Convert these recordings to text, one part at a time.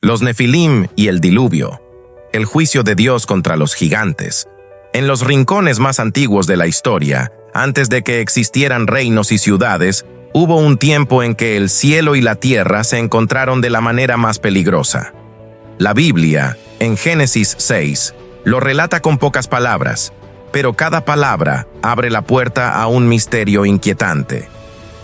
Los Nefilim y el diluvio. El juicio de Dios contra los gigantes. En los rincones más antiguos de la historia, antes de que existieran reinos y ciudades, hubo un tiempo en que el cielo y la tierra se encontraron de la manera más peligrosa. La Biblia, en Génesis 6, lo relata con pocas palabras, pero cada palabra abre la puerta a un misterio inquietante.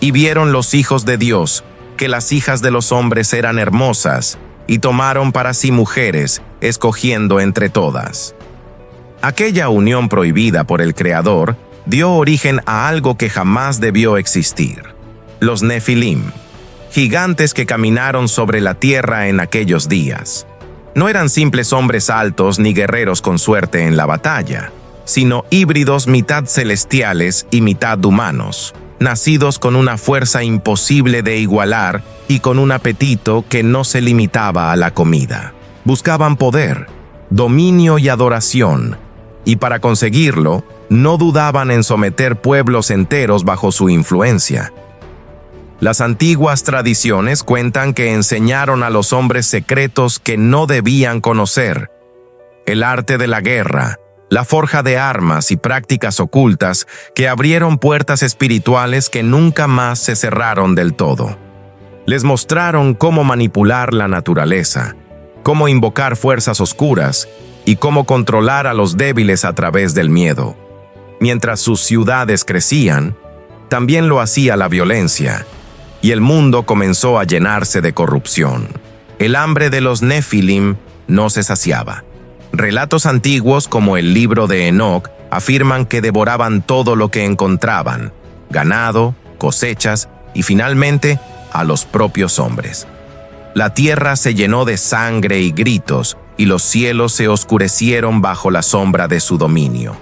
Y vieron los hijos de Dios que las hijas de los hombres eran hermosas, y tomaron para sí mujeres, escogiendo entre todas. Aquella unión prohibida por el Creador dio origen a algo que jamás debió existir: los Nefilim, gigantes que caminaron sobre la tierra en aquellos días. No eran simples hombres altos ni guerreros con suerte en la batalla, sino híbridos mitad celestiales y mitad humanos, nacidos con una fuerza imposible de igualar y con un apetito que no se limitaba a la comida. Buscaban poder, dominio y adoración, y para conseguirlo, no dudaban en someter pueblos enteros bajo su influencia. Las antiguas tradiciones cuentan que enseñaron a los hombres secretos que no debían conocer: el arte de la guerra, la forja de armas y prácticas ocultas que abrieron puertas espirituales que nunca más se cerraron del todo. Les mostraron cómo manipular la naturaleza, cómo invocar fuerzas oscuras y cómo controlar a los débiles a través del miedo. Mientras sus ciudades crecían, también lo hacía la violencia, y el mundo comenzó a llenarse de corrupción. El hambre de los Nefilim no se saciaba. Relatos antiguos como el libro de Enoc afirman que devoraban todo lo que encontraban: ganado, cosechas y finalmente a los propios hombres. La tierra se llenó de sangre y gritos, y los cielos se oscurecieron bajo la sombra de su dominio.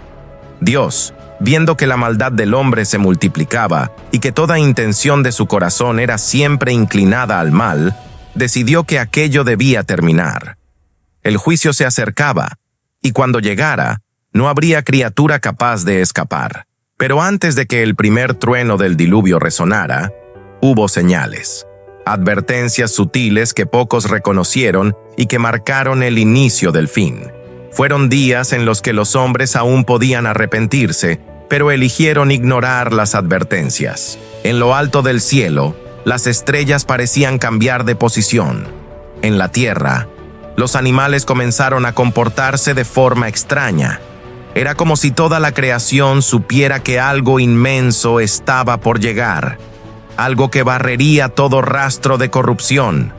Dios, viendo que la maldad del hombre se multiplicaba y que toda intención de su corazón era siempre inclinada al mal, decidió que aquello debía terminar. El juicio se acercaba, y cuando llegara, no habría criatura capaz de escapar. Pero antes de que el primer trueno del diluvio resonara, hubo señales, advertencias sutiles que pocos reconocieron y que marcaron el inicio del fin. Fueron días en los que los hombres aún podían arrepentirse, pero eligieron ignorar las advertencias. En lo alto del cielo, las estrellas parecían cambiar de posición. En la tierra, los animales comenzaron a comportarse de forma extraña. Era como si toda la creación supiera que algo inmenso estaba por llegar, algo que barrería todo rastro de corrupción: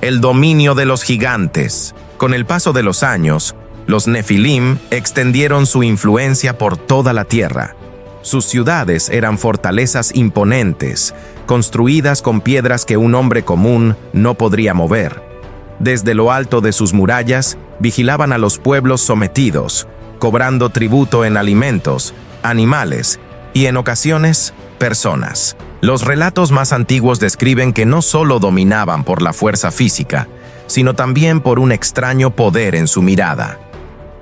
el dominio de los gigantes. Con el paso de los años, los Nefilim extendieron su influencia por toda la tierra. Sus ciudades eran fortalezas imponentes, construidas con piedras que un hombre común no podría mover. Desde lo alto de sus murallas, vigilaban a los pueblos sometidos, cobrando tributo en alimentos, animales y, en ocasiones, personas. Los relatos más antiguos describen que no solo dominaban por la fuerza física, sino también por un extraño poder en su mirada.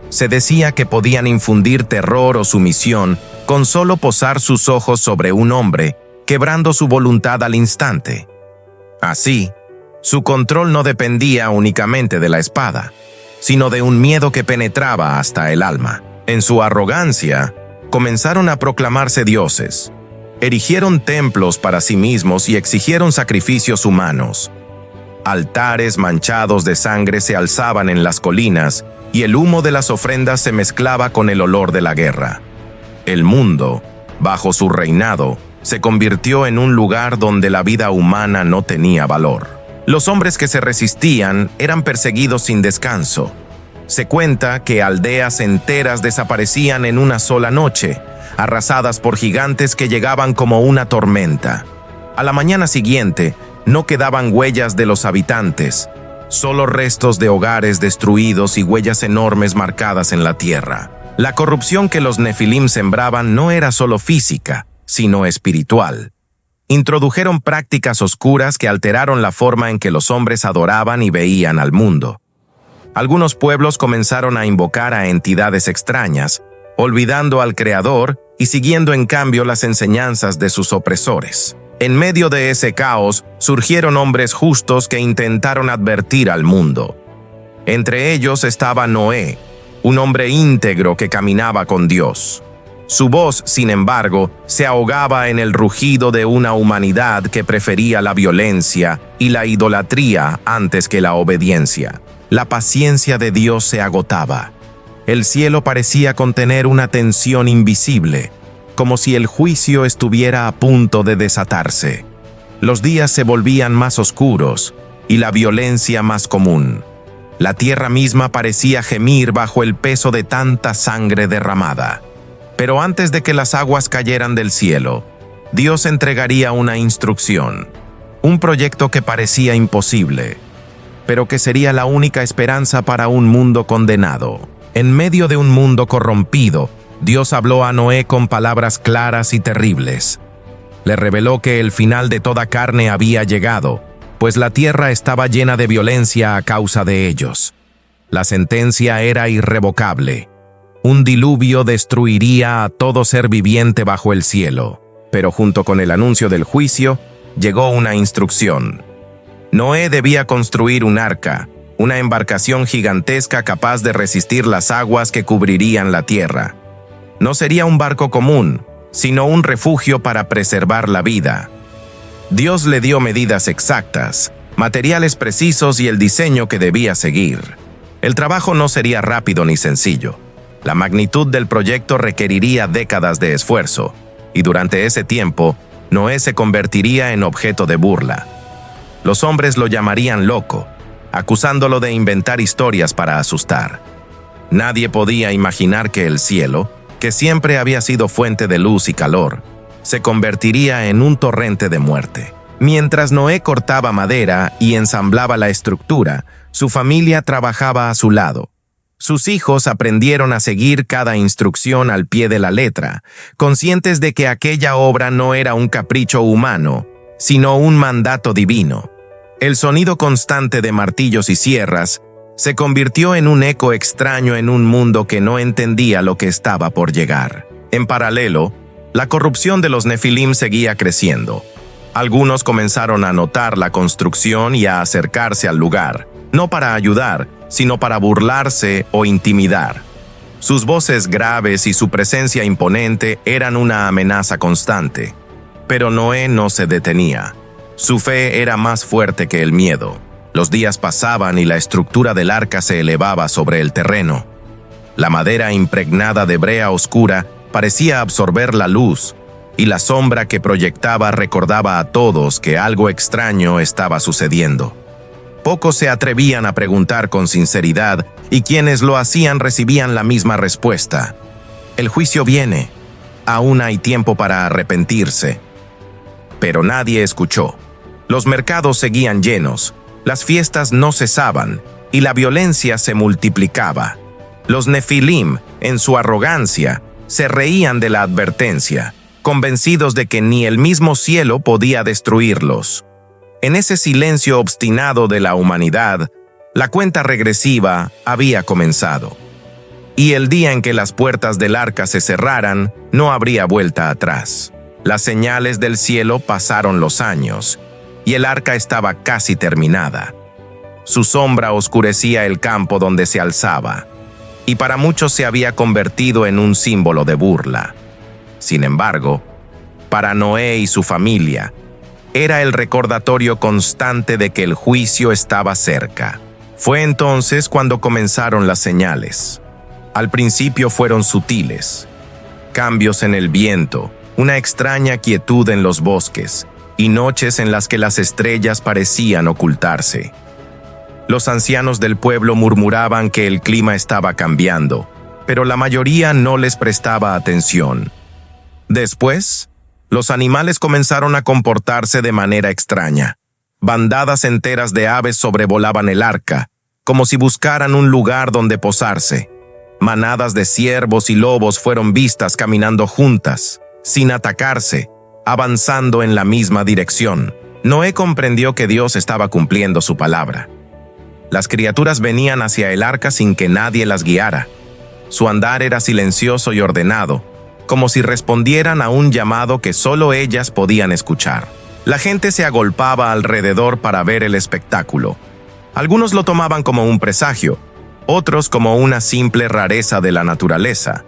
Se decía que podían infundir terror o sumisión con solo posar sus ojos sobre un hombre, quebrando su voluntad al instante. Así, su control no dependía únicamente de la espada, sino de un miedo que penetraba hasta el alma. En su arrogancia, comenzaron a proclamarse dioses. Erigieron templos para sí mismos y exigieron sacrificios humanos. Altares manchados de sangre se alzaban en las colinas, y el humo de las ofrendas se mezclaba con el olor de la guerra. El mundo, bajo su reinado, se convirtió en un lugar donde la vida humana no tenía valor. Los hombres que se resistían eran perseguidos sin descanso. Se cuenta que aldeas enteras desaparecían en una sola noche, arrasadas por gigantes que llegaban como una tormenta. A la mañana siguiente, no quedaban huellas de los habitantes, solo restos de hogares destruidos y huellas enormes marcadas en la tierra. La corrupción que los Nefilim sembraban no era solo física, sino espiritual. Introdujeron prácticas oscuras que alteraron la forma en que los hombres adoraban y veían al mundo. Algunos pueblos comenzaron a invocar a entidades extrañas, olvidando al Creador y siguiendo en cambio las enseñanzas de sus opresores. En medio de ese caos, surgieron hombres justos que intentaron advertir al mundo. Entre ellos estaba Noé, un hombre íntegro que caminaba con Dios. Su voz, sin embargo, se ahogaba en el rugido de una humanidad que prefería la violencia y la idolatría antes que la obediencia. La paciencia de Dios se agotaba. El cielo parecía contener una tensión invisible, como si el juicio estuviera a punto de desatarse. Los días se volvían más oscuros y la violencia más común. La tierra misma parecía gemir bajo el peso de tanta sangre derramada. Pero antes de que las aguas cayeran del cielo, Dios entregaría una instrucción, un proyecto que parecía imposible, pero que sería la única esperanza para un mundo condenado. En medio de un mundo corrompido, Dios habló a Noé con palabras claras y terribles. Le reveló que el final de toda carne había llegado, pues la tierra estaba llena de violencia a causa de ellos. La sentencia era irrevocable. Un diluvio destruiría a todo ser viviente bajo el cielo. Pero junto con el anuncio del juicio, llegó una instrucción. Noé debía construir un arca, una embarcación gigantesca capaz de resistir las aguas que cubrirían la tierra. No sería un barco común, sino un refugio para preservar la vida. Dios le dio medidas exactas, materiales precisos y el diseño que debía seguir. El trabajo no sería rápido ni sencillo. La magnitud del proyecto requeriría décadas de esfuerzo, y durante ese tiempo, Noé se convertiría en objeto de burla. Los hombres lo llamarían loco, acusándolo de inventar historias para asustar. Nadie podía imaginar que el cielo, que siempre había sido fuente de luz y calor, se convertiría en un torrente de muerte. Mientras Noé cortaba madera y ensamblaba la estructura, su familia trabajaba a su lado. Sus hijos aprendieron a seguir cada instrucción al pie de la letra, conscientes de que aquella obra no era un capricho humano, sino un mandato divino. El sonido constante de martillos y sierras se convirtió en un eco extraño en un mundo que no entendía lo que estaba por llegar. En paralelo, la corrupción de los Nefilim seguía creciendo. Algunos comenzaron a notar la construcción y a acercarse al lugar, no para ayudar, sino para burlarse o intimidar. Sus voces graves y su presencia imponente eran una amenaza constante. Pero Noé no se detenía. Su fe era más fuerte que el miedo. Los días pasaban y la estructura del arca se elevaba sobre el terreno. La madera impregnada de brea oscura parecía absorber la luz, y la sombra que proyectaba recordaba a todos que algo extraño estaba sucediendo. Pocos se atrevían a preguntar con sinceridad, y quienes lo hacían recibían la misma respuesta. El juicio viene. Aún hay tiempo para arrepentirse. Pero nadie escuchó. Los mercados seguían llenos, las fiestas no cesaban, y la violencia se multiplicaba. Los Nefilim, en su arrogancia, se reían de la advertencia, convencidos de que ni el mismo cielo podía destruirlos. En ese silencio obstinado de la humanidad, la cuenta regresiva había comenzado. Y el día en que las puertas del arca se cerraran, no habría vuelta atrás. Las señales del cielo pasaron los años, y el arca estaba casi terminada. Su sombra oscurecía el campo donde se alzaba, y para muchos se había convertido en un símbolo de burla. Sin embargo, para Noé y su familia, era el recordatorio constante de que el juicio estaba cerca. Fue entonces cuando comenzaron las señales. Al principio fueron sutiles. Cambios en el viento, una extraña quietud en los bosques, y noches en las que las estrellas parecían ocultarse. Los ancianos del pueblo murmuraban que el clima estaba cambiando, pero la mayoría no les prestaba atención. Después, los animales comenzaron a comportarse de manera extraña. Bandadas enteras de aves sobrevolaban el arca, como si buscaran un lugar donde posarse. Manadas de ciervos y lobos fueron vistas caminando juntas, sin atacarse, avanzando en la misma dirección. Noé comprendió que Dios estaba cumpliendo su palabra. Las criaturas venían hacia el arca sin que nadie las guiara. Su andar era silencioso y ordenado, como si respondieran a un llamado que solo ellas podían escuchar. La gente se agolpaba alrededor para ver el espectáculo. Algunos lo tomaban como un presagio, otros como una simple rareza de la naturaleza.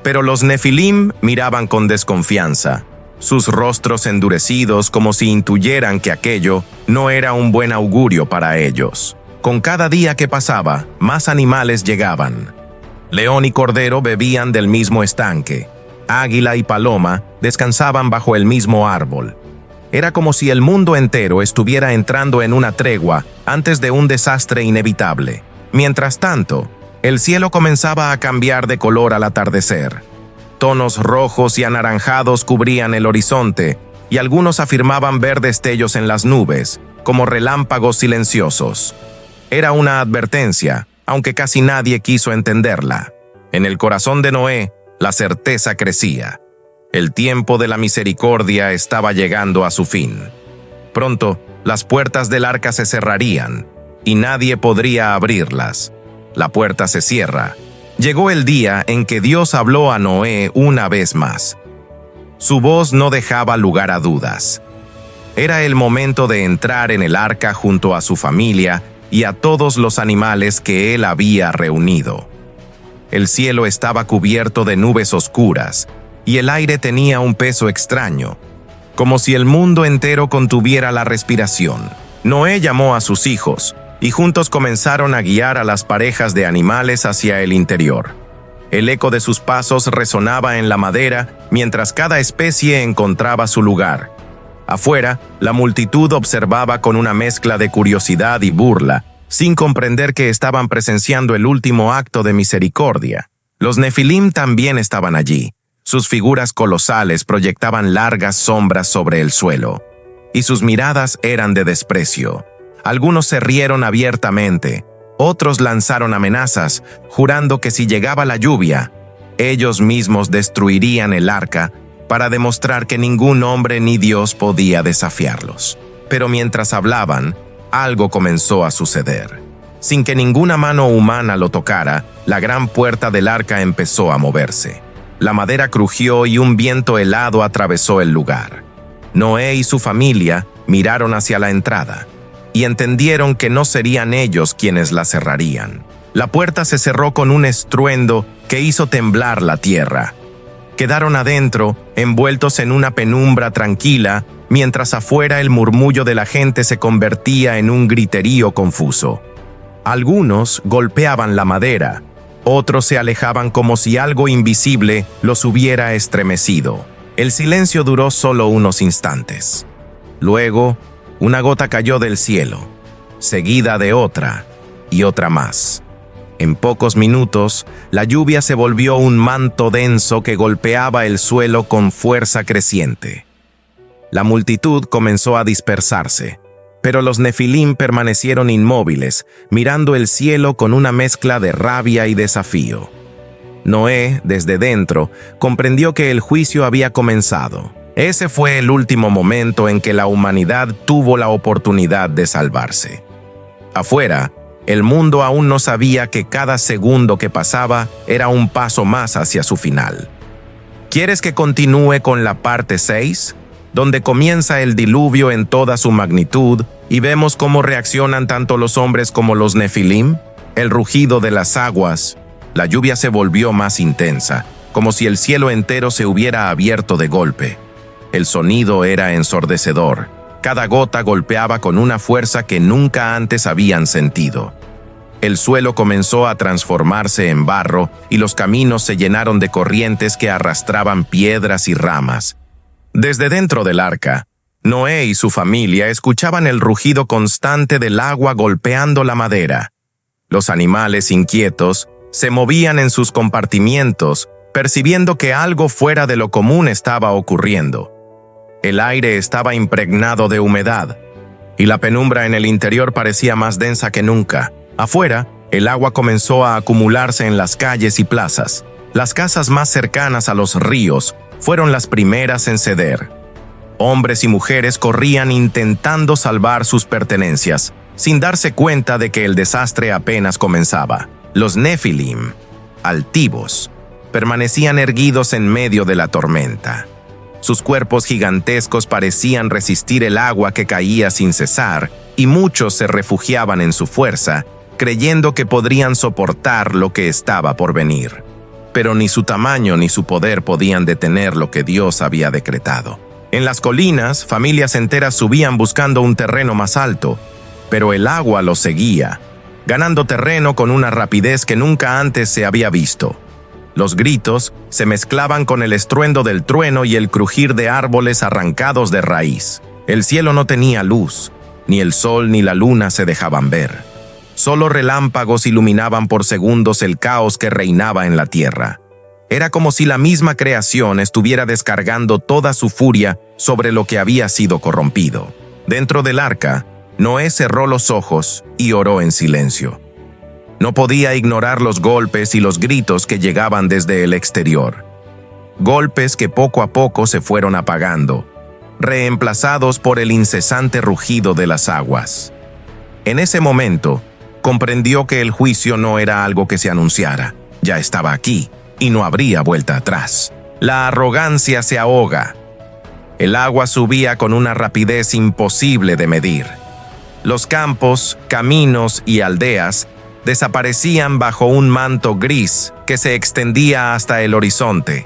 Pero los Nefilim miraban con desconfianza, sus rostros endurecidos como si intuyeran que aquello no era un buen augurio para ellos. Con cada día que pasaba, más animales llegaban. León y cordero bebían del mismo estanque. Águila y paloma descansaban bajo el mismo árbol. Era como si el mundo entero estuviera entrando en una tregua antes de un desastre inevitable. Mientras tanto, el cielo comenzaba a cambiar de color al atardecer. Tonos rojos y anaranjados cubrían el horizonte, y algunos afirmaban ver destellos en las nubes, como relámpagos silenciosos. Era una advertencia, aunque casi nadie quiso entenderla. En el corazón de Noé, la certeza crecía. El tiempo de la misericordia estaba llegando a su fin. Pronto, las puertas del arca se cerrarían, y nadie podría abrirlas. La puerta se cierra. Llegó el día en que Dios habló a Noé una vez más. Su voz no dejaba lugar a dudas. Era el momento de entrar en el arca junto a su familia y a todos los animales que él había reunido. El cielo estaba cubierto de nubes oscuras, y el aire tenía un peso extraño, como si el mundo entero contuviera la respiración. Noé llamó a sus hijos, y juntos comenzaron a guiar a las parejas de animales hacia el interior. El eco de sus pasos resonaba en la madera mientras cada especie encontraba su lugar. Afuera, la multitud observaba con una mezcla de curiosidad y burla, sin comprender que estaban presenciando el último acto de misericordia. Los Nefilim también estaban allí. Sus figuras colosales proyectaban largas sombras sobre el suelo, y sus miradas eran de desprecio. Algunos se rieron abiertamente, otros lanzaron amenazas, jurando que si llegaba la lluvia, ellos mismos destruirían el arca para demostrar que ningún hombre ni Dios podía desafiarlos. Pero mientras hablaban, algo comenzó a suceder. Sin que ninguna mano humana lo tocara, la gran puerta del arca empezó a moverse. La madera crujió y un viento helado atravesó el lugar. Noé y su familia miraron hacia la entrada y entendieron que no serían ellos quienes la cerrarían. La puerta se cerró con un estruendo que hizo temblar la tierra. Quedaron adentro, envueltos en una penumbra tranquila, mientras afuera el murmullo de la gente se convertía en un griterío confuso. Algunos golpeaban la madera, otros se alejaban como si algo invisible los hubiera estremecido. El silencio duró solo unos instantes. Luego, una gota cayó del cielo, seguida de otra y otra más. En pocos minutos, la lluvia se volvió un manto denso que golpeaba el suelo con fuerza creciente. La multitud comenzó a dispersarse, pero los Nefilim permanecieron inmóviles, mirando el cielo con una mezcla de rabia y desafío. Noé, desde dentro, comprendió que el juicio había comenzado. Ese fue el último momento en que la humanidad tuvo la oportunidad de salvarse. Afuera, el mundo aún no sabía que cada segundo que pasaba era un paso más hacia su final. ¿Quieres que continúe con la parte 6? Donde comienza el diluvio en toda su magnitud y vemos cómo reaccionan tanto los hombres como los Nefilim, el rugido de las aguas. La lluvia se volvió más intensa, como si el cielo entero se hubiera abierto de golpe. El sonido era ensordecedor. Cada gota golpeaba con una fuerza que nunca antes habían sentido. El suelo comenzó a transformarse en barro y los caminos se llenaron de corrientes que arrastraban piedras y ramas. Desde dentro del arca, Noé y su familia escuchaban el rugido constante del agua golpeando la madera. Los animales inquietos se movían en sus compartimientos, percibiendo que algo fuera de lo común estaba ocurriendo. El aire estaba impregnado de humedad, y la penumbra en el interior parecía más densa que nunca. Afuera, el agua comenzó a acumularse en las calles y plazas. Las casas más cercanas a los ríos fueron las primeras en ceder. Hombres y mujeres corrían intentando salvar sus pertenencias, sin darse cuenta de que el desastre apenas comenzaba. Los Nefilim, altivos, permanecían erguidos en medio de la tormenta. Sus cuerpos gigantescos parecían resistir el agua que caía sin cesar, y muchos se refugiaban en su fuerza, creyendo que podrían soportar lo que estaba por venir. Pero ni su tamaño ni su poder podían detener lo que Dios había decretado. En las colinas, familias enteras subían buscando un terreno más alto, pero el agua los seguía, ganando terreno con una rapidez que nunca antes se había visto. Los gritos se mezclaban con el estruendo del trueno y el crujir de árboles arrancados de raíz. El cielo no tenía luz, ni el sol ni la luna se dejaban ver. Solo relámpagos iluminaban por segundos el caos que reinaba en la tierra. Era como si la misma creación estuviera descargando toda su furia sobre lo que había sido corrompido. Dentro del arca, Noé cerró los ojos y oró en silencio. No podía ignorar los golpes y los gritos que llegaban desde el exterior. Golpes que poco a poco se fueron apagando, reemplazados por el incesante rugido de las aguas. En ese momento, comprendió que el juicio no era algo que se anunciara, ya estaba aquí y no habría vuelta atrás. La arrogancia se ahoga. El agua subía con una rapidez imposible de medir. Los campos, caminos y aldeas desaparecían bajo un manto gris que se extendía hasta el horizonte.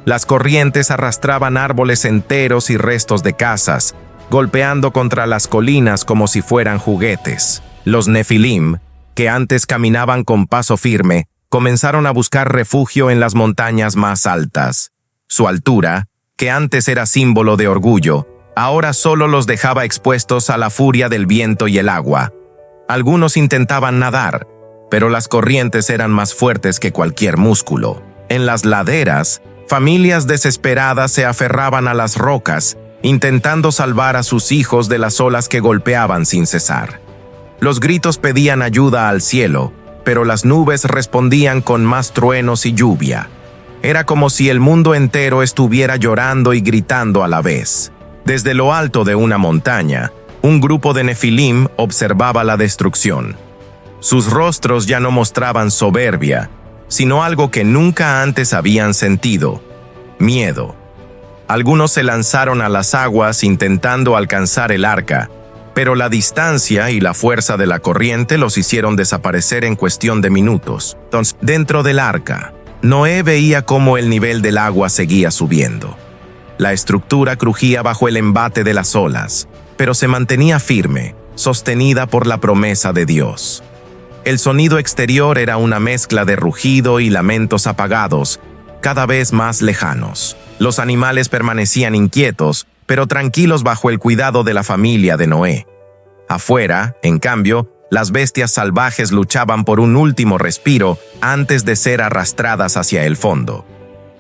Las corrientes arrastraban árboles enteros y restos de casas, golpeando contra las colinas como si fueran juguetes. Los Nefilim, que antes caminaban con paso firme, comenzaron a buscar refugio en las montañas más altas. Su altura, que antes era símbolo de orgullo, ahora solo los dejaba expuestos a la furia del viento y el agua. Algunos intentaban nadar, pero las corrientes eran más fuertes que cualquier músculo. En las laderas, familias desesperadas se aferraban a las rocas, intentando salvar a sus hijos de las olas que golpeaban sin cesar. Los gritos pedían ayuda al cielo, pero las nubes respondían con más truenos y lluvia. Era como si el mundo entero estuviera llorando y gritando a la vez. Desde lo alto de una montaña, un grupo de Nefilim observaba la destrucción. Sus rostros ya no mostraban soberbia, sino algo que nunca antes habían sentido: miedo. Algunos se lanzaron a las aguas intentando alcanzar el arca, pero la distancia y la fuerza de la corriente los hicieron desaparecer en cuestión de minutos. Entonces, dentro del arca, Noé veía cómo el nivel del agua seguía subiendo. La estructura crujía bajo el embate de las olas, pero se mantenía firme, sostenida por la promesa de Dios. El sonido exterior era una mezcla de rugido y lamentos apagados, cada vez más lejanos. Los animales permanecían inquietos, pero tranquilos bajo el cuidado de la familia de Noé. Afuera, en cambio, las bestias salvajes luchaban por un último respiro antes de ser arrastradas hacia el fondo.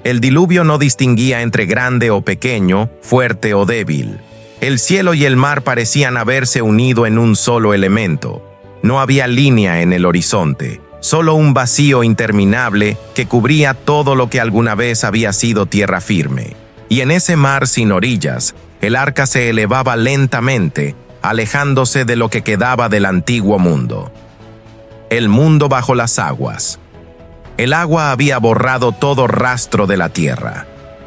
El diluvio no distinguía entre grande o pequeño, fuerte o débil. El cielo y el mar parecían haberse unido en un solo elemento. No había línea en el horizonte, solo un vacío interminable que cubría todo lo que alguna vez había sido tierra firme. Y en ese mar sin orillas, el arca se elevaba lentamente, alejándose de lo que quedaba del antiguo mundo. El mundo bajo las aguas. El agua había borrado todo rastro de la tierra.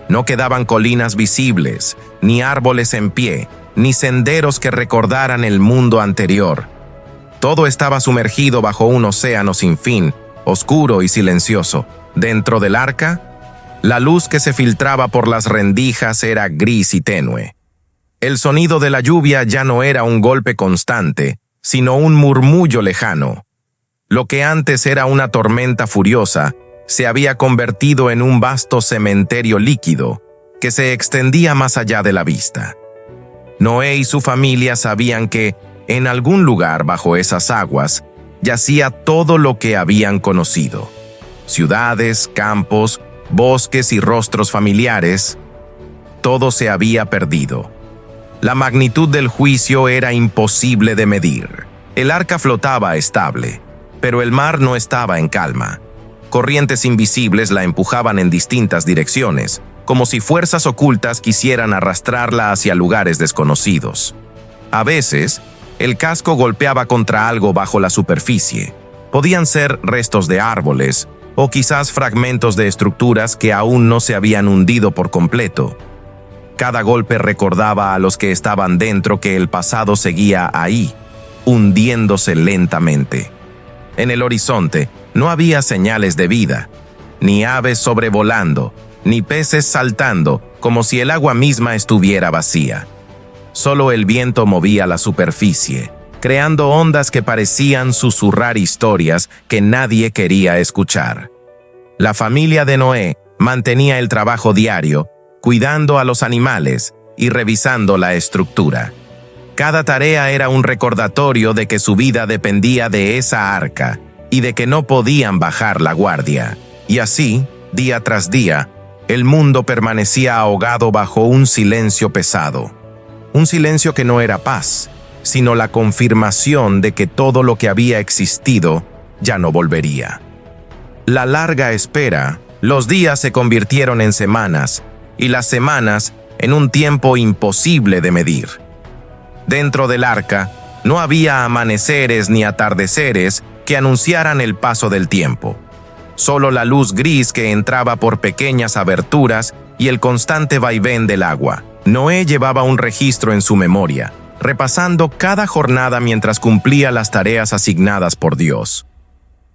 No quedaban colinas visibles, ni árboles en pie, ni senderos que recordaran el mundo anterior. Todo estaba sumergido bajo un océano sin fin, oscuro y silencioso. Dentro del arca, la luz que se filtraba por las rendijas era gris y tenue. El sonido de la lluvia ya no era un golpe constante, sino un murmullo lejano. Lo que antes era una tormenta furiosa, se había convertido en un vasto cementerio líquido que se extendía más allá de la vista. Noé y su familia sabían que, en algún lugar bajo esas aguas, yacía todo lo que habían conocido. Ciudades, campos, bosques y rostros familiares. Todo se había perdido. La magnitud del juicio era imposible de medir. El arca flotaba estable, pero el mar no estaba en calma. Corrientes invisibles la empujaban en distintas direcciones, como si fuerzas ocultas quisieran arrastrarla hacia lugares desconocidos. A veces, el casco golpeaba contra algo bajo la superficie. Podían ser restos de árboles, o quizás fragmentos de estructuras que aún no se habían hundido por completo. Cada golpe recordaba a los que estaban dentro que el pasado seguía ahí, hundiéndose lentamente. En el horizonte no había señales de vida, ni aves sobrevolando, ni peces saltando, como si el agua misma estuviera vacía. Solo el viento movía la superficie, creando ondas que parecían susurrar historias que nadie quería escuchar. La familia de Noé mantenía el trabajo diario, cuidando a los animales y revisando la estructura. Cada tarea era un recordatorio de que su vida dependía de esa arca y de que no podían bajar la guardia. Y así, día tras día, el mundo permanecía ahogado bajo un silencio pesado. Un silencio que no era paz, sino la confirmación de que todo lo que había existido ya no volvería. La larga espera, los días se convirtieron en semanas, y las semanas en un tiempo imposible de medir. Dentro del arca no había amaneceres ni atardeceres que anunciaran el paso del tiempo. Solo la luz gris que entraba por pequeñas aberturas y el constante vaivén del agua. Noé llevaba un registro en su memoria, repasando cada jornada mientras cumplía las tareas asignadas por Dios.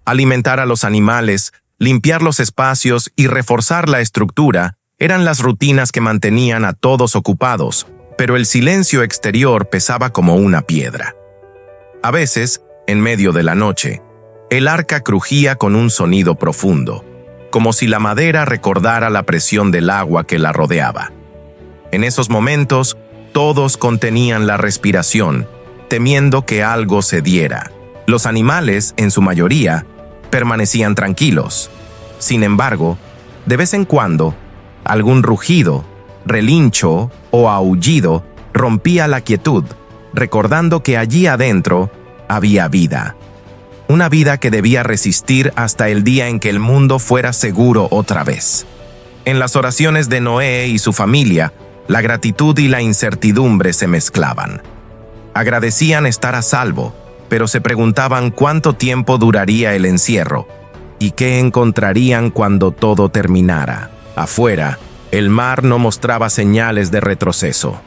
Alimentar a los animales, limpiar los espacios y reforzar la estructura eran las rutinas que mantenían a todos ocupados, pero el silencio exterior pesaba como una piedra. A veces, en medio de la noche, el arca crujía con un sonido profundo, como si la madera recordara la presión del agua que la rodeaba. En esos momentos, todos contenían la respiración, temiendo que algo se diera. Los animales, en su mayoría, permanecían tranquilos. Sin embargo, de vez en cuando, algún rugido, relincho o aullido rompía la quietud, recordando que allí adentro había vida. Una vida que debía resistir hasta el día en que el mundo fuera seguro otra vez. En las oraciones de Noé y su familia, la gratitud y la incertidumbre se mezclaban. Agradecían estar a salvo, pero se preguntaban cuánto tiempo duraría el encierro y qué encontrarían cuando todo terminara. Afuera, el mar no mostraba señales de retroceso.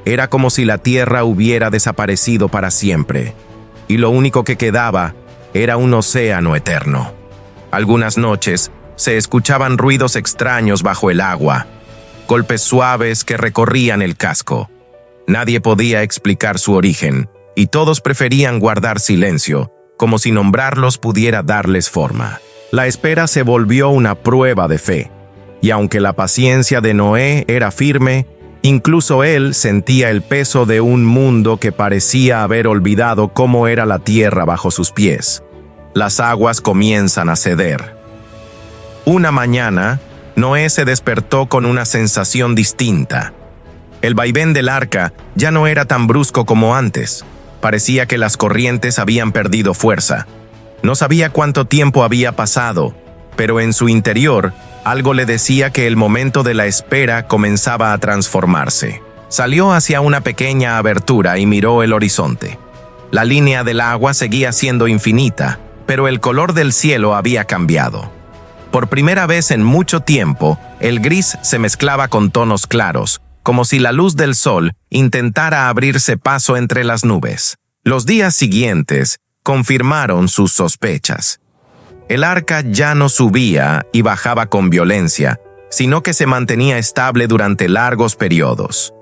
Era como si la tierra hubiera desaparecido para siempre, y lo único que quedaba era un océano eterno. Algunas noches se escuchaban ruidos extraños bajo el agua, golpes suaves que recorrían el casco. Nadie podía explicar su origen, y todos preferían guardar silencio, como si nombrarlos pudiera darles forma. La espera se volvió una prueba de fe, y aunque la paciencia de Noé era firme, incluso él sentía el peso de un mundo que parecía haber olvidado cómo era la tierra bajo sus pies. Las aguas comienzan a ceder. Una mañana, Noé se despertó con una sensación distinta. El vaivén del arca ya no era tan brusco como antes. Parecía que las corrientes habían perdido fuerza. No sabía cuánto tiempo había pasado, pero en su interior, algo le decía que el momento de la espera comenzaba a transformarse. Salió hacia una pequeña abertura y miró el horizonte. La línea del agua seguía siendo infinita, pero el color del cielo había cambiado. Por primera vez en mucho tiempo, el gris se mezclaba con tonos claros, como si la luz del sol intentara abrirse paso entre las nubes. Los días siguientes confirmaron sus sospechas. El arca ya no subía y bajaba con violencia, sino que se mantenía estable durante largos periodos.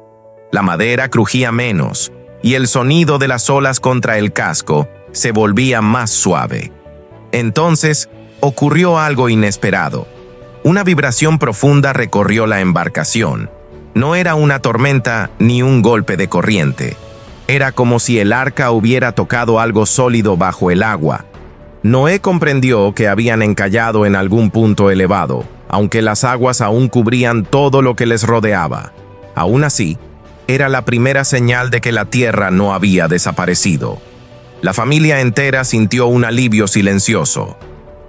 La madera crujía menos, y el sonido de las olas contra el casco se volvía más suave. Entonces, ocurrió algo inesperado. Una vibración profunda recorrió la embarcación. No era una tormenta ni un golpe de corriente. Era como si el arca hubiera tocado algo sólido bajo el agua. Noé comprendió que habían encallado en algún punto elevado, aunque las aguas aún cubrían todo lo que les rodeaba. Aún así, era la primera señal de que la tierra no había desaparecido. La familia entera sintió un alivio silencioso.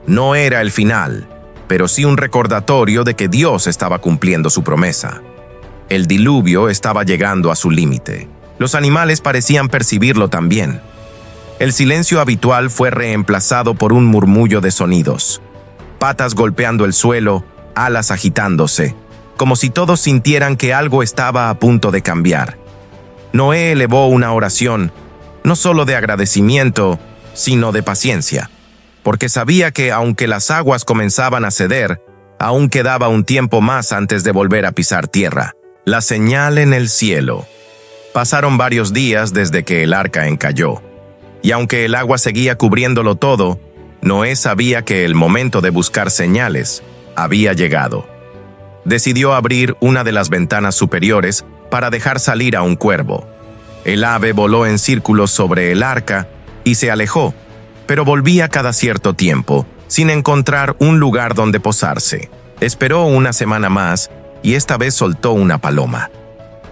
No era el final, pero sí un recordatorio de que Dios estaba cumpliendo su promesa. El diluvio estaba llegando a su límite. Los animales parecían percibirlo también. El silencio habitual fue reemplazado por un murmullo de sonidos. Patas golpeando el suelo, alas agitándose. como si todos sintieran que algo estaba a punto de cambiar. Noé elevó una oración, no solo de agradecimiento, sino de paciencia, porque sabía que aunque las aguas comenzaban a ceder, aún quedaba un tiempo más antes de volver a pisar tierra. La señal en el cielo. Pasaron varios días desde que el arca encalló, y aunque el agua seguía cubriéndolo todo, Noé sabía que el momento de buscar señales había llegado. Decidió abrir una de las ventanas superiores para dejar salir a un cuervo. El ave voló en círculos sobre el arca y se alejó, pero volvía cada cierto tiempo, sin encontrar un lugar donde posarse. Esperó una semana más y esta vez soltó una paloma.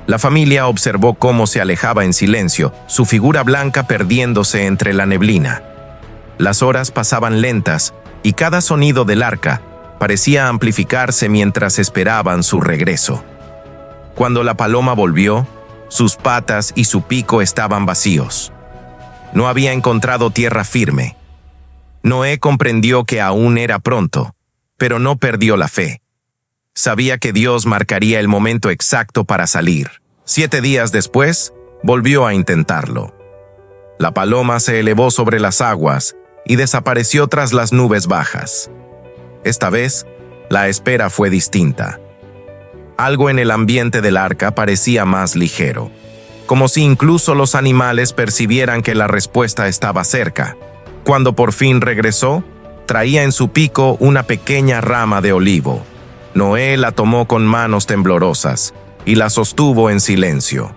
La familia observó cómo se alejaba en silencio, su figura blanca perdiéndose entre la neblina. Las horas pasaban lentas y cada sonido del arca parecía amplificarse mientras esperaban su regreso. Cuando la paloma volvió, sus patas y su pico estaban vacíos. No había encontrado tierra firme. Noé comprendió que aún era pronto, pero no perdió la fe. Sabía que Dios marcaría el momento exacto para salir. 7 días después, volvió a intentarlo. La paloma se elevó sobre las aguas y desapareció tras las nubes bajas. Esta vez, la espera fue distinta. Algo en el ambiente del arca parecía más ligero, como si incluso los animales percibieran que la respuesta estaba cerca. Cuando por fin regresó, traía en su pico una pequeña rama de olivo. Noé la tomó con manos temblorosas y la sostuvo en silencio.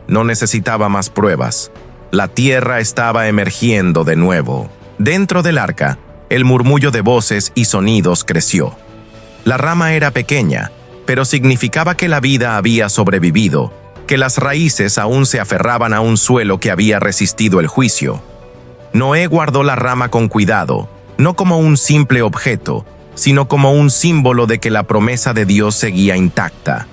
No necesitaba más pruebas. La tierra estaba emergiendo de nuevo. Dentro del arca, el murmullo de voces y sonidos creció. La rama era pequeña, pero significaba que la vida había sobrevivido, que las raíces aún se aferraban a un suelo que había resistido el juicio. Noé guardó la rama con cuidado, no como un simple objeto, sino como un símbolo de que la promesa de Dios seguía intacta.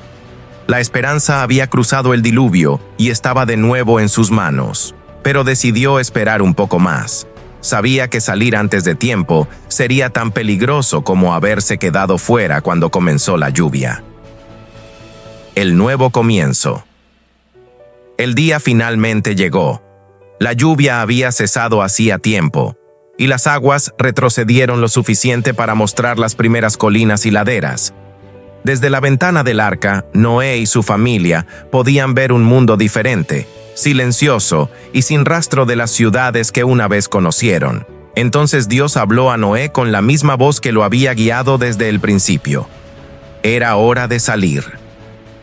La esperanza había cruzado el diluvio y estaba de nuevo en sus manos, pero decidió esperar un poco más. Sabía que salir antes de tiempo sería tan peligroso como haberse quedado fuera cuando comenzó la lluvia. El nuevo comienzo. El día finalmente llegó. La lluvia había cesado hacía tiempo, y las aguas retrocedieron lo suficiente para mostrar las primeras colinas y laderas. Desde la ventana del arca, Noé y su familia podían ver un mundo diferente, silencioso y sin rastro de las ciudades que una vez conocieron. Entonces Dios habló a Noé con la misma voz que lo había guiado desde el principio. Era hora de salir.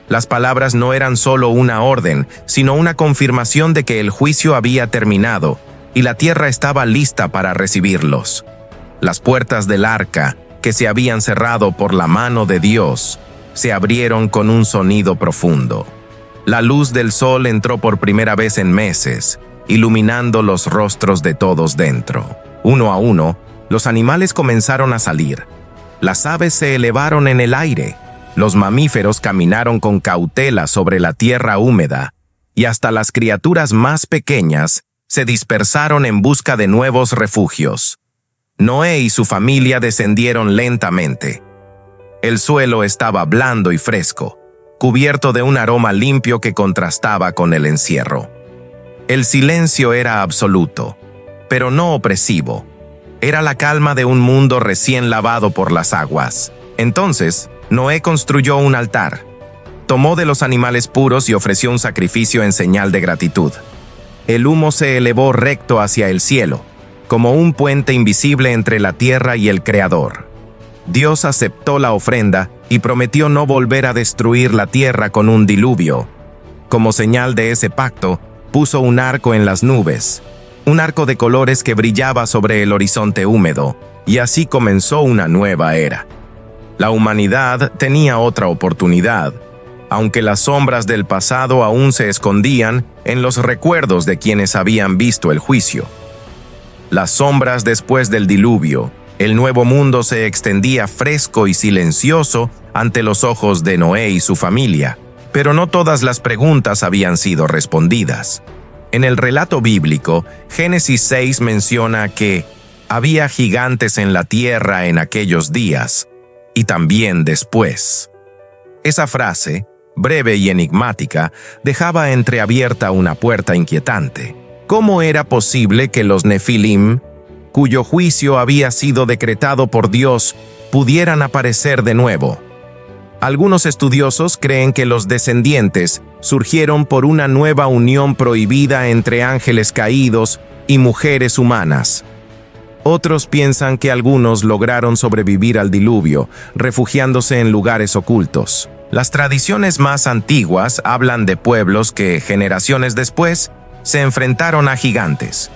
Las palabras no eran solo una orden, sino una confirmación de que el juicio había terminado y la tierra estaba lista para recibirlos. Las puertas del arca, que se habían cerrado por la mano de Dios, se abrieron con un sonido profundo. La luz del sol entró por primera vez en meses, iluminando los rostros de todos dentro. Uno a uno, los animales comenzaron a salir. Las aves se elevaron en el aire, los mamíferos caminaron con cautela sobre la tierra húmeda, y hasta las criaturas más pequeñas se dispersaron en busca de nuevos refugios. Noé y su familia descendieron lentamente. El suelo estaba blando y fresco, cubierto de un aroma limpio que contrastaba con el encierro. El silencio era absoluto, pero no opresivo. Era la calma de un mundo recién lavado por las aguas. Entonces, Noé construyó un altar. Tomó de los animales puros y ofreció un sacrificio en señal de gratitud. El humo se elevó recto hacia el cielo, como un puente invisible entre la tierra y el Creador. Dios aceptó la ofrenda y prometió no volver a destruir la tierra con un diluvio. Como señal de ese pacto, puso un arco en las nubes, un arco de colores que brillaba sobre el horizonte húmedo, y así comenzó una nueva era. La humanidad tenía otra oportunidad, aunque las sombras del pasado aún se escondían en los recuerdos de quienes habían visto el juicio. Las sombras después del diluvio, el nuevo mundo se extendía fresco y silencioso ante los ojos de Noé y su familia, pero no todas las preguntas habían sido respondidas. En el relato bíblico, Génesis 6 menciona que había gigantes en la tierra en aquellos días, y también después. Esa frase, breve y enigmática, dejaba entreabierta una puerta inquietante. ¿Cómo era posible que los Nefilim, cuyo juicio había sido decretado por Dios, pudieran aparecer de nuevo? Algunos estudiosos creen que los descendientes surgieron por una nueva unión prohibida entre ángeles caídos y mujeres humanas. Otros piensan que algunos lograron sobrevivir al diluvio, refugiándose en lugares ocultos. Las tradiciones más antiguas hablan de pueblos que, generaciones después, se enfrentaron a gigantes.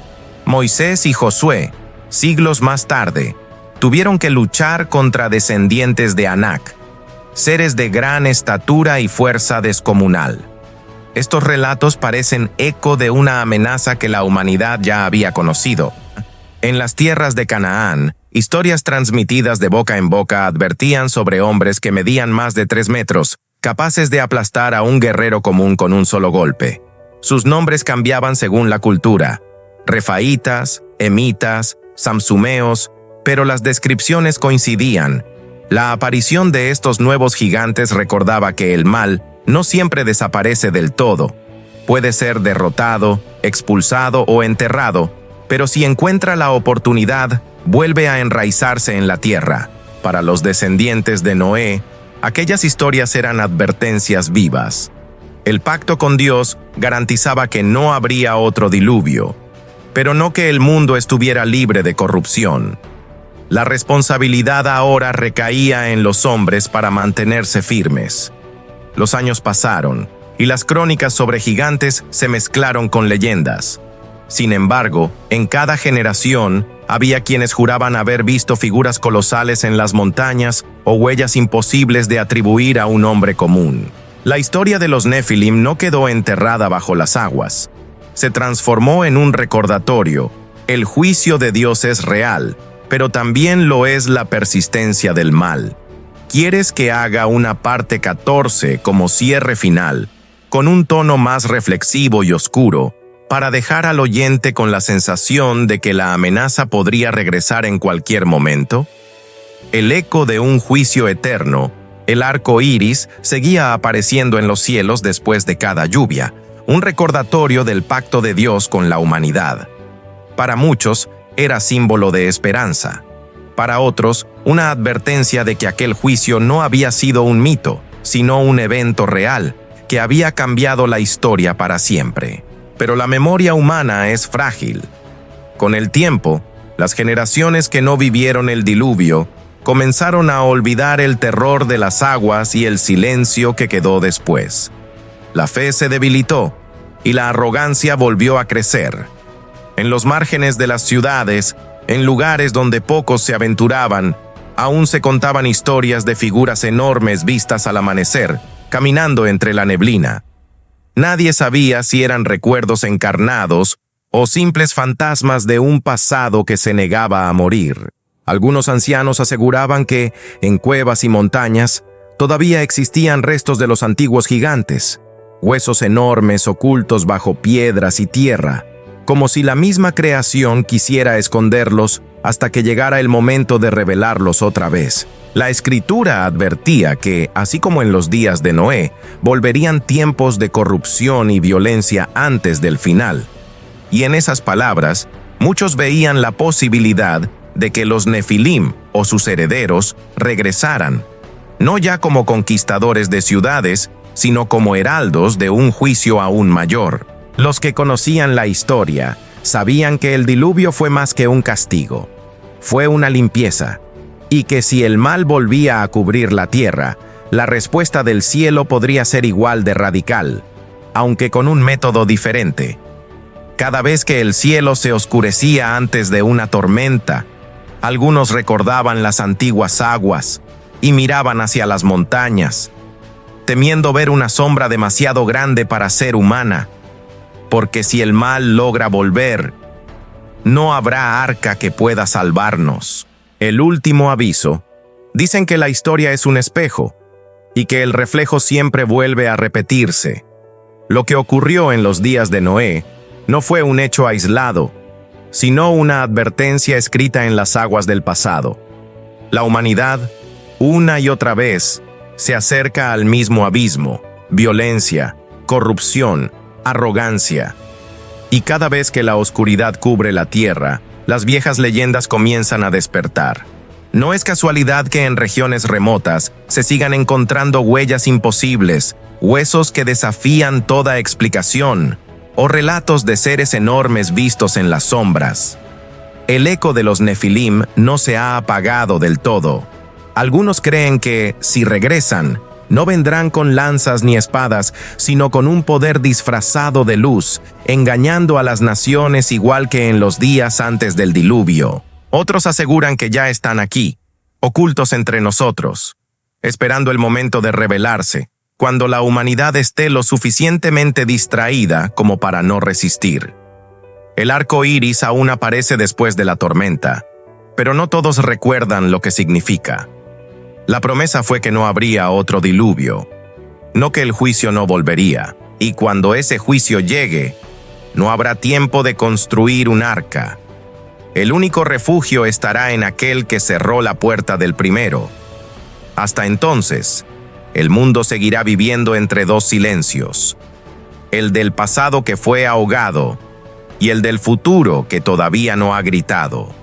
Moisés y Josué, siglos más tarde, tuvieron que luchar contra descendientes de Anak, seres de gran estatura y fuerza descomunal. Estos relatos parecen eco de una amenaza que la humanidad ya había conocido. En las tierras de Canaán, historias transmitidas de boca en boca advertían sobre hombres que medían más de 3 metros, capaces de aplastar a un guerrero común con un solo golpe. Sus nombres cambiaban según la cultura: refaitas, emitas, samsumeos, pero las descripciones coincidían. La aparición de estos nuevos gigantes recordaba que el mal no siempre desaparece del todo. Puede ser derrotado, expulsado o enterrado, pero si encuentra la oportunidad, vuelve a enraizarse en la tierra. Para los descendientes de Noé, aquellas historias eran advertencias vivas. El pacto con Dios garantizaba que no habría otro diluvio, pero no que el mundo estuviera libre de corrupción. La responsabilidad ahora recaía en los hombres para mantenerse firmes. Los años pasaron, y las crónicas sobre gigantes se mezclaron con leyendas. Sin embargo, en cada generación había quienes juraban haber visto figuras colosales en las montañas o huellas imposibles de atribuir a un hombre común. La historia de los Nefilim no quedó enterrada bajo las aguas. Se transformó en un recordatorio. El juicio de Dios es real, pero también lo es la persistencia del mal. ¿Quieres que haga una parte 14 como cierre final, con un tono más reflexivo y oscuro, para dejar al oyente con la sensación de que la amenaza podría regresar en cualquier momento? El eco de un juicio eterno, el arco iris, seguía apareciendo en los cielos después de cada lluvia, un recordatorio del pacto de Dios con la humanidad. Para muchos, era símbolo de esperanza. Para otros, una advertencia de que aquel juicio no había sido un mito, sino un evento real, que había cambiado la historia para siempre. Pero la memoria humana es frágil. Con el tiempo, las generaciones que no vivieron el diluvio comenzaron a olvidar el terror de las aguas y el silencio que quedó después. La fe se debilitó y la arrogancia volvió a crecer. En los márgenes de las ciudades, en lugares donde pocos se aventuraban, aún se contaban historias de figuras enormes vistas al amanecer, caminando entre la neblina. Nadie sabía si eran recuerdos encarnados o simples fantasmas de un pasado que se negaba a morir. Algunos ancianos aseguraban que, en cuevas y montañas, todavía existían restos de los antiguos gigantes, huesos enormes ocultos bajo piedras y tierra, como si la misma creación quisiera esconderlos hasta que llegara el momento de revelarlos otra vez. La Escritura advertía que, así como en los días de Noé, volverían tiempos de corrupción y violencia antes del final. Y en esas palabras, muchos veían la posibilidad de que los Nefilim, o sus herederos, regresaran, no ya como conquistadores de ciudades, sino como heraldos de un juicio aún mayor. Los que conocían la historia sabían que el diluvio fue más que un castigo. Fue una limpieza, y que si el mal volvía a cubrir la tierra, la respuesta del cielo podría ser igual de radical, aunque con un método diferente. Cada vez que el cielo se oscurecía antes de una tormenta, algunos recordaban las antiguas aguas y miraban hacia las montañas, temiendo ver una sombra demasiado grande para ser humana, porque si el mal logra volver, no habrá arca que pueda salvarnos. El último aviso. Dicen que la historia es un espejo y que el reflejo siempre vuelve a repetirse. Lo que ocurrió en los días de Noé no fue un hecho aislado, sino una advertencia escrita en las aguas del pasado. La humanidad, una y otra vez, Se acerca al mismo abismo, violencia, corrupción, arrogancia. Y cada vez que la oscuridad cubre la tierra, las viejas leyendas comienzan a despertar. No es casualidad que en regiones remotas se sigan encontrando huellas imposibles, huesos que desafían toda explicación, o relatos de seres enormes vistos en las sombras. El eco de los Nefilim no se ha apagado del todo. Algunos creen que, si regresan, no vendrán con lanzas ni espadas, sino con un poder disfrazado de luz, engañando a las naciones igual que en los días antes del diluvio. Otros aseguran que ya están aquí, ocultos entre nosotros, esperando el momento de revelarse, cuando la humanidad esté lo suficientemente distraída como para no resistir. El arco iris aún aparece después de la tormenta, pero no todos recuerdan lo que significa. La promesa fue que no habría otro diluvio, no que el juicio no volvería, y cuando ese juicio llegue, no habrá tiempo de construir un arca. El único refugio estará en aquel que cerró la puerta del primero. Hasta entonces, el mundo seguirá viviendo entre dos silencios: el del pasado que fue ahogado y el del futuro que todavía no ha gritado.